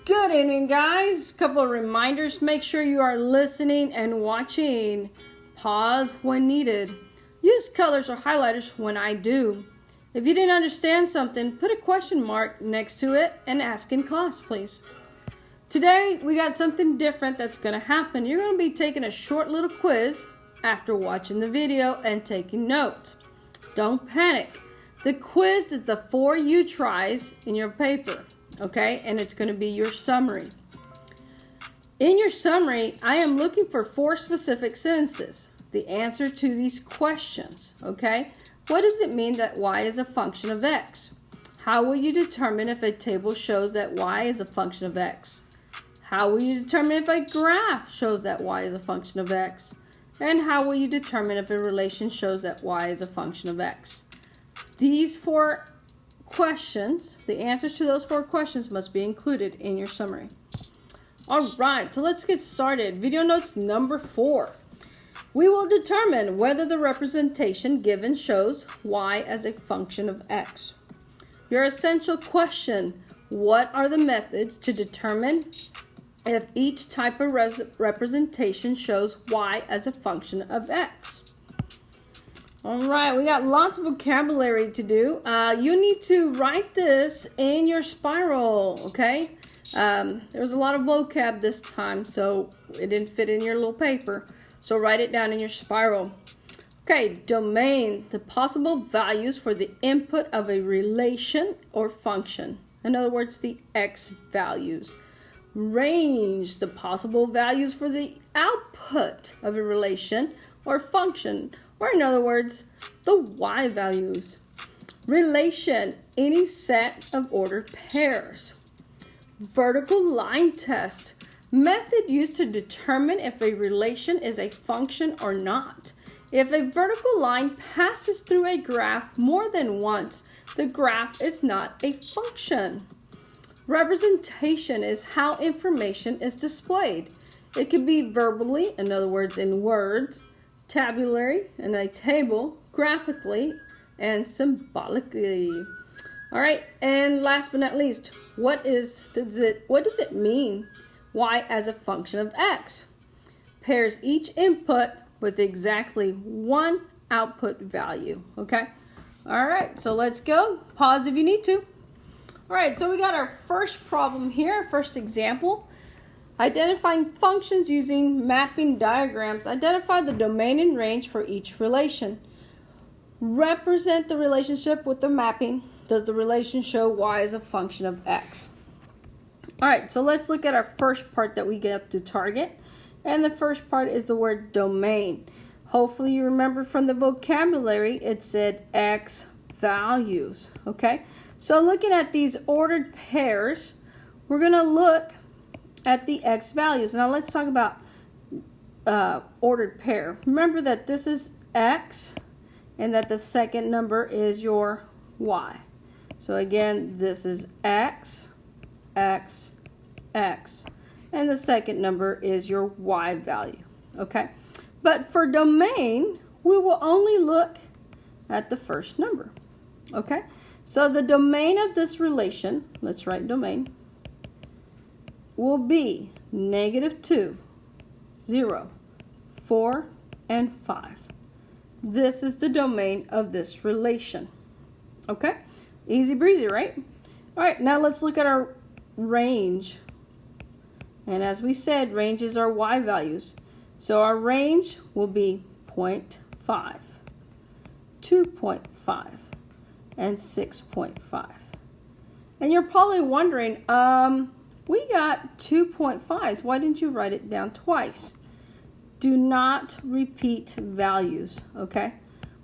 Good evening, guys. Couple of reminders. Make sure you are listening and watching. Pause when needed. Use colors or highlighters when I do. If you didn't understand something, put a question mark next to it and ask in class, please. Today, we got something different that's going to happen. You're going to be taking a short little quiz after watching the video and taking notes. Don't panic. The quiz is the 4 you tries in your paper, okay? And it's going to be your summary. In your summary, I am looking for 4 specific sentences. The answer to these questions, okay? What does it mean that y is a function of x? How will you determine if a table shows that y is a function of x? How will you determine if a graph shows that y is a function of x? And how will you determine if a relation shows that y is a function of x? These 4 questions, the answers to those 4 questions must be included in your summary. All right, so let's get started. Video notes number 4. We will determine whether the representation given shows y as a function of x. Your essential question, what are the methods to determine if each type of representation shows y as a function of x? All right, we got lots of vocabulary to do. You need to write this in your spiral, okay? There was a lot of vocab this time, so it didn't fit in your little paper. So write it down in your spiral. Okay, domain, the possible values for the input of a relation or function. In other words, the x values. Range, the possible values for the output of a relation or function. Or in other words, the y values. Relation, any set of ordered pairs. Vertical line test, method used to determine if a relation is a function or not. If a vertical line passes through a graph more than once, the graph is not a function. Representation is how information is displayed. It can be verbally, in other words, in words, tabulary, in a table, graphically, and symbolically. All right, and last but not least, what does it mean y as a function of x? Pairs each input with exactly one output value, okay? All right, so let's go. Pause if you need to. All right, so we got our first problem here, first example. Identifying functions using mapping diagrams. Identify the domain and range for each relation. Represent the relationship with the mapping. Does the relation show y as a function of x? All right, so let's look at our first part that we get to target. And the first part is the word domain. Hopefully you remember from the vocabulary, it said x values, okay? So looking at these ordered pairs, we're going to look at the x values. Now let's talk about ordered pair. Remember that this is x and that the second number is your y. So again, this is x, x, x. And the second number is your y value, okay? But for domain, we will only look at the first number, okay? So the domain of this relation, let's write domain, will be -2, 0, 4, and 5. This is the domain of this relation, okay? Easy breezy, right? All right, now let's look at our range. And as we said, ranges are y values. So our range will be 0.5, 2.5, and 6.5. And you're probably wondering, we got 2.5s. Why didn't you write it down twice? Do not repeat values, okay?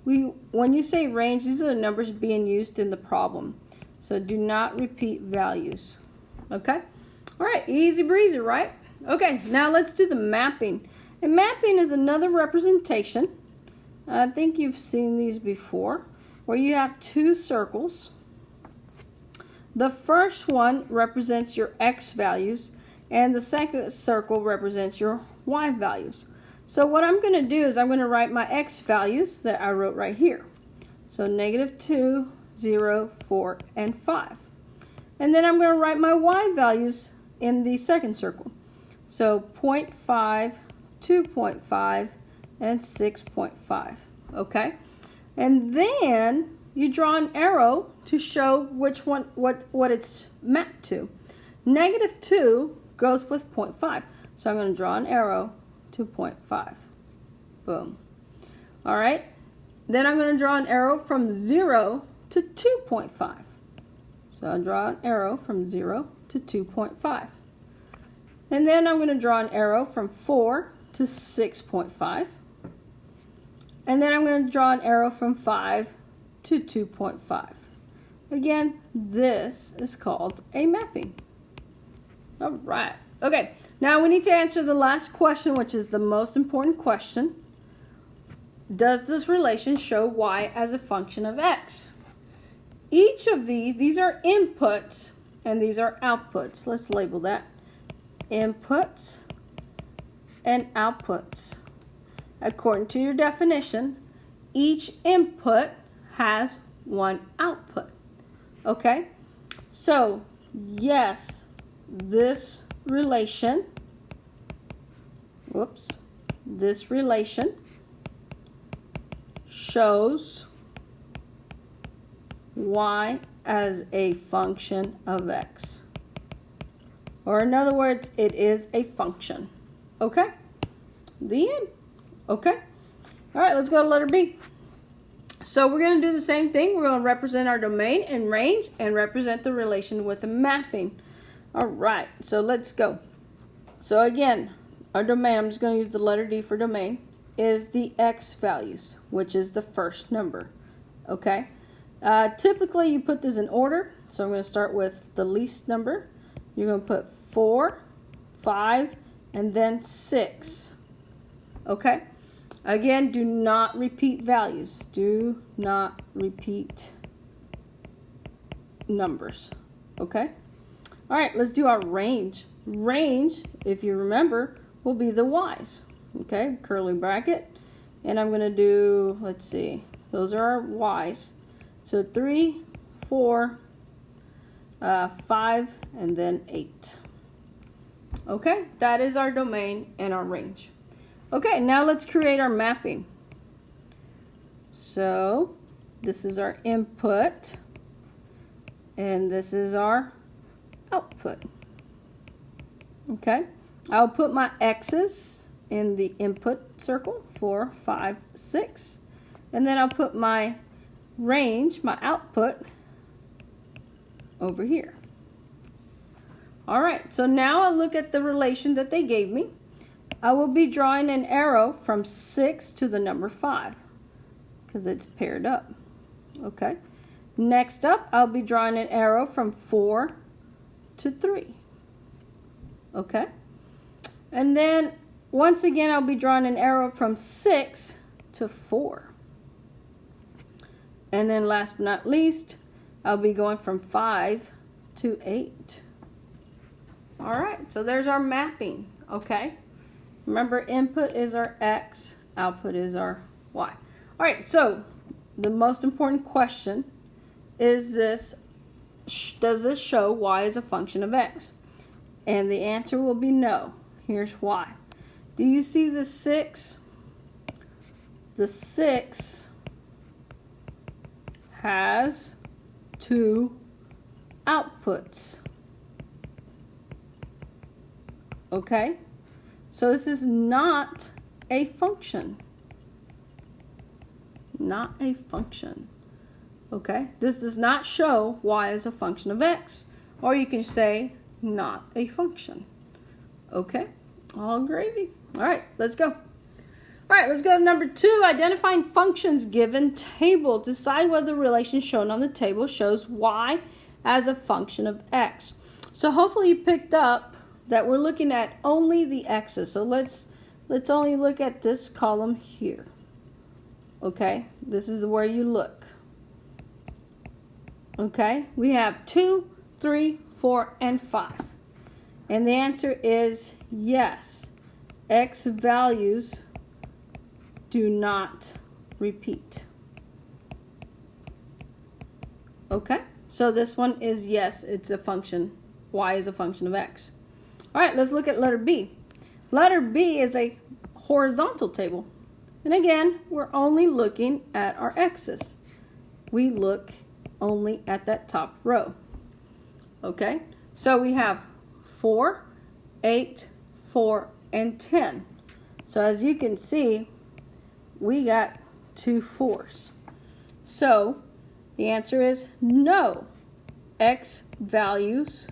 When you say range, these are the numbers being used in the problem. So do not repeat values, okay? All right, easy breezy, right? Okay, now let's do the mapping. And mapping is another representation. I think you've seen these before, where you have 2 circles. The first one represents your x values, and the second circle represents your y values. So what I'm going to do is I'm going to write my x values that I wrote right here. So -2, 0, 4, and 5. And then I'm going to write my y values in the second circle. So 0.5, 2.5, and 6.5. Okay? And then you draw an arrow to show which one, what it's mapped to. -2 goes with 0.5. So I'm going to draw an arrow to 0.5. Boom. All right. Then I'm going to draw an arrow from 0 to 2.5. So I'll draw an arrow from 0 to 2.5. And then I'm going to draw an arrow from 4 to 6.5. And then I'm going to draw an arrow from 5 to 2.5. Again, this is called a mapping. All right. Okay, now we need to answer the last question, which is the most important question. Does this relation show y as a function of x? Each of these are inputs, and these are outputs. Let's label that. Inputs and outputs. According to your definition, each input has one output. Okay? So, yes, this relation shows y as a function of x. Or in other words, it is a function. Okay? The end. Okay? All right, let's go to letter B. So we're going to do the same thing. We're going to represent our domain and range and represent the relation with a mapping. All right, so let's go. So again, our domain, I'm just going to use the letter D for domain, is the x values, which is the first number. Okay? Typically, you put this in order. So I'm going to start with the least number. You're going to put 4, 5, and then 6. Okay? Again, do not repeat values. Do not repeat numbers. Okay? All right, let's do our range. Range, if you remember, will be the y's. Okay, curly bracket. And I'm going to do, let's see, those are our y's. So 3, 4, 5, and then 8. Okay, that is our domain and our range. Okay, now let's create our mapping. So this is our input, and this is our output. Okay, I'll put my x's in the input circle, 4, 5, 6, and then I'll put my range, my output, over here. All right, so now I'll look at the relation that they gave me. I will be drawing an arrow from 6 to the number 5 because it's paired up. Okay. Next up, I'll be drawing an arrow from 4 to 3. Okay. And then once again, I'll be drawing an arrow from 6 to 4. And then last but not least, I'll be going from 5 to 8. All right, so there's our mapping. Okay. Remember, input is our x, output is our y. All right, so the most important question is this: does this show y as a function of x? And the answer will be no. Here's why. Do you see the 6? The 6 has 2 outputs. Okay? So this is not a function. Not a function. Okay? This does not show y as a function of x. Or you can say not a function. Okay? All gravy. All right, let's go. All right, let's go to number 2. Identifying functions given table. Decide whether the relation shown on the table shows y as a function of x. So hopefully you picked up that we're looking at only the x's. So let's only look at this column here. Okay, this is where you look. Okay, we have 2, 3, 4, and 5. And the answer is yes. X values do not repeat. Okay, So this one is yes, it's a function. Y is a function of x. All right, let's look at letter B. Letter B is a horizontal table. And again, we're only looking at our x's. We look only at that top row. Okay, so we have 4, 8, 4, and 10. So as you can see, we got 2 4s. So the answer is no. X values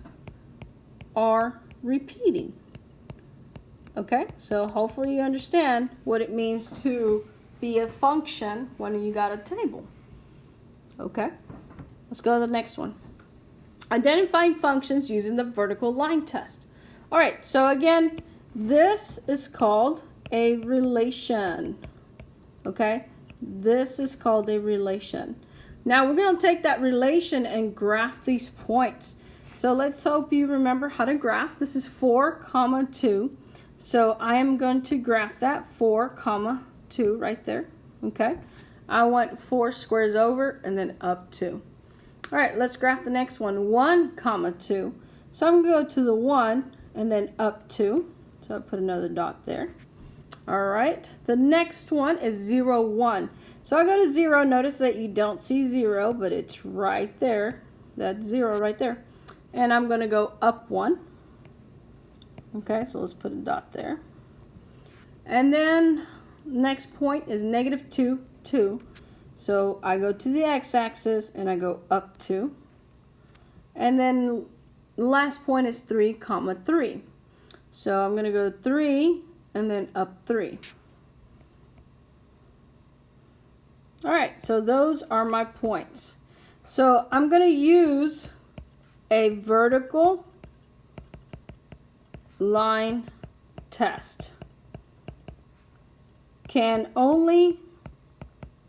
are repeating. Okay, so hopefully you understand what it means to be a function when you got a table. Okay, let's go to the next one. Identifying functions using the vertical line test. All right, so again, this is called a relation. Okay, this is called a relation. Now we're going to take that relation and graph these points. So let's hope you remember how to graph. This is 4, 2. So I am going to graph that 4, 2 right there. Okay, I want 4 squares over and then up 2. All right, let's graph the next one, 1, 2. So I'm going to go to the 1 and then up 2. So I'll put another dot there. All right, the next one is 0, 1. So I go to 0, notice that you don't see 0, but it's right there. That's 0 right there. And I'm going to go up 1. Okay, so let's put a dot there. And then next point is -2, 2. So I go to the x-axis and I go up 2. And then the last point is 3, 3. So I'm going to go 3 and then up 3. All right, so those are my points. So I'm going to use a vertical line test. Can only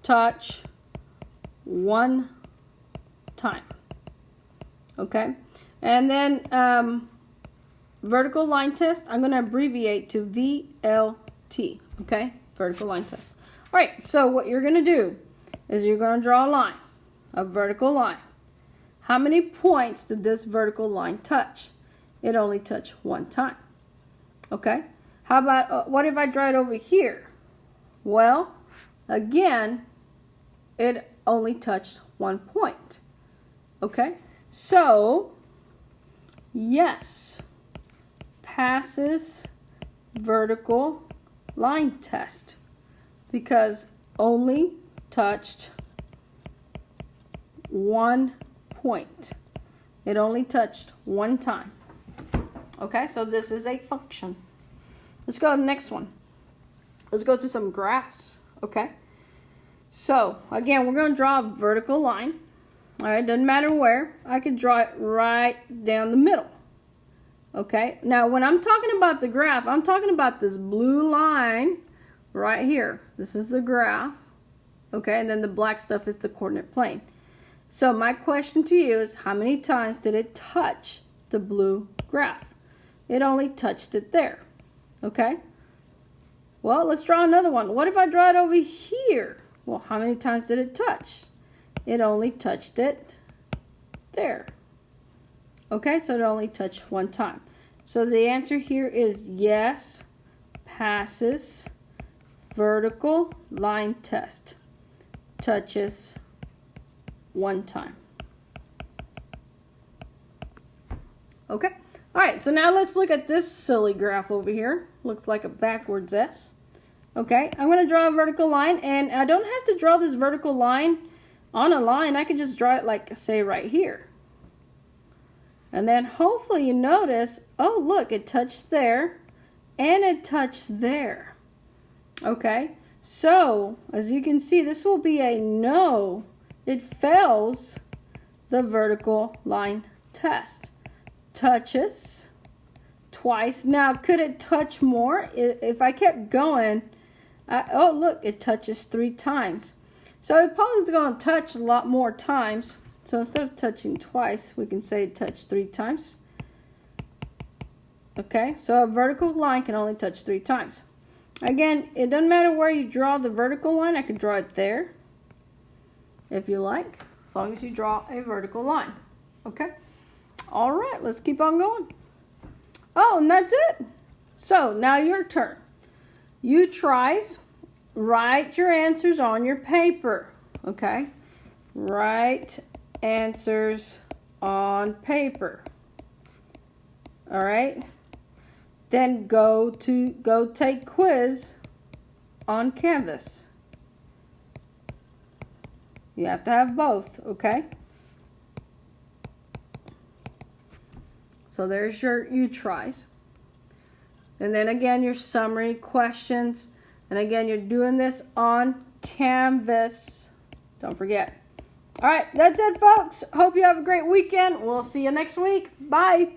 touch one time. Okay, and then vertical line test, I'm going to abbreviate to VLT. Okay, vertical line test. All right, so what you're going to do is you're going to draw a line, a vertical line. How many points did this vertical line touch? It only touched one time. Okay, how about what if I draw it over here? Well, again, it only touched one point. Okay, so yes, passes vertical line test because only touched one point. It only touched one time. Okay, so this is a function. Let's go to the next one. Let's go to some graphs. Okay, so again, we're going to draw a vertical line. All right, doesn't matter where. I could draw it right down the middle. Okay, now when I'm talking about the graph, I'm talking about this blue line right here. This is the graph. Okay, and then the black stuff is the coordinate plane. So my question to you is, how many times did it touch the blue graph? It only touched it there. Okay, well, let's draw another one. What if I draw it over here? Well, how many times did it touch? It only touched it there. Okay, so it only touched one time. So the answer here is yes, passes vertical line test. Touches one time. Okay, all right, so now let's look at this silly graph over here. Looks like a backwards S. Okay, I'm going to draw a vertical line, and I don't have to draw this vertical line on a line. I can just draw it like, say, right here. And then hopefully you notice, oh, look, it touched there, and it touched there. Okay, so as you can see, this will be a no. It fails the vertical line test. Touches twice. Now, could it touch more? If I kept going, oh, look, it touches 3 times. So it probably is going to touch a lot more times. So instead of touching twice, we can say it touched 3 times. Okay, so a vertical line can only touch 3 times. Again, it doesn't matter where you draw the vertical line. I could draw it there if you like, as long as you draw a vertical line. Okay? All right, let's keep on going. Oh, and that's it. So now your turn. You tries, write your answers on your paper. Okay? Write answers on paper. All right? Then go take quiz on Canvas. You have to have both, okay? So there's your you tries. And then again, your summary questions. And again, you're doing this on Canvas. Don't forget. All right, that's it, folks. Hope you have a great weekend. We'll see you next week. Bye.